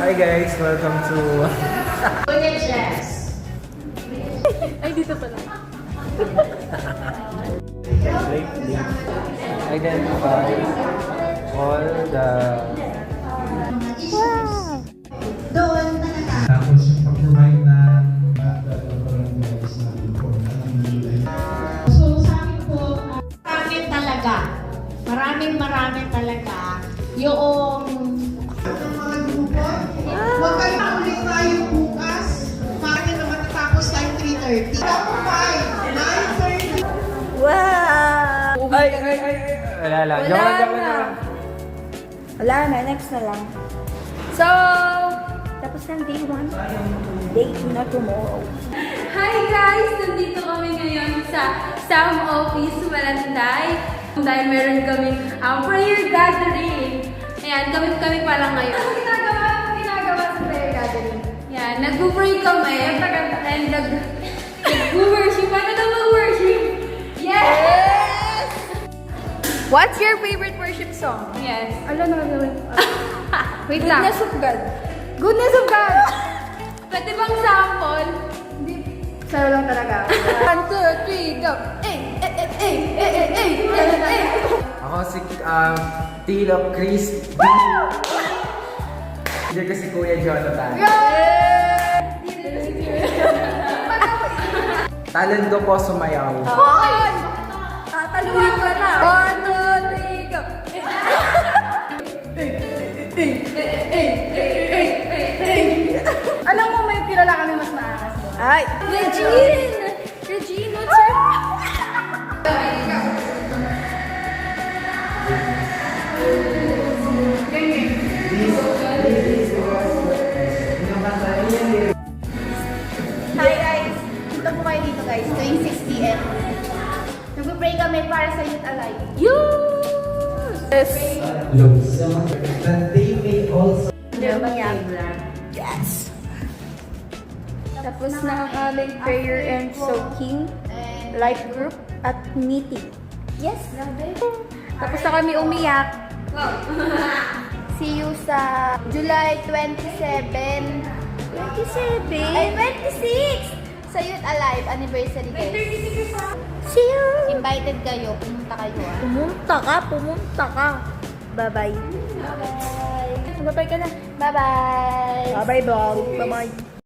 Hi guys, welcome to... Kuya Jess. Ay, dito pala. Identify all the... Doon talaga. Tapos yung pag-provide ng So sa akin po, marami talaga yung mga grupo. Huwag kayo ulit tayo bukas. Para naman natapos tayo 3:30. Tapos 5, 9:30. Wow! Ay! Wala lang. Joke lang. Wala na, next na lang. So, tapos ng day 1. Day 2 na tomorrow. Hi guys! Nandito kami ngayon sa Sam Office, Malanday. Dahil meron kaming prayer gathering. Ayan, kami pa lang ngayon. Ano ginagawa sa prayer gathering? Ayan, nag-pray kami. And nag-worship. Paano na mag-worship? Yes! What's your favorite worship song? Yes. Alam na gawin. Wait lang. Goodness of God. Goodness of God! Pwede bang sample? Hindi. Saro lang talaga. 1, 2, 3, go! Ako si Tilo Chris D. Hindi ko si Kuya Jonathan. Talent ko po sumayaw. Hoy! Tataluin ko na. 1, 2, 3, go! Alam mo, may kilala kami mas maakas. Ay! Regine! Regine, what's your... Hi guys! Dito po kayo dito guys, tuwing 6 p.m. Nag-pray kami para sa Youth Alive. Yes! that they may also Yes! Tapos na ang aming prayer and soaking, life group, at meeting. Yes! Tapos na kami umiyak. See you sa July 27. 27! Ay, 26! Sa Youth Alive anniversary guys. See you! Invited kayo, pumunta kayo ah. Pumunta ka. Bye-bye. Bye! Bye-bye ka na. Bye-bye! Bye-bye, vlog. Bye-bye.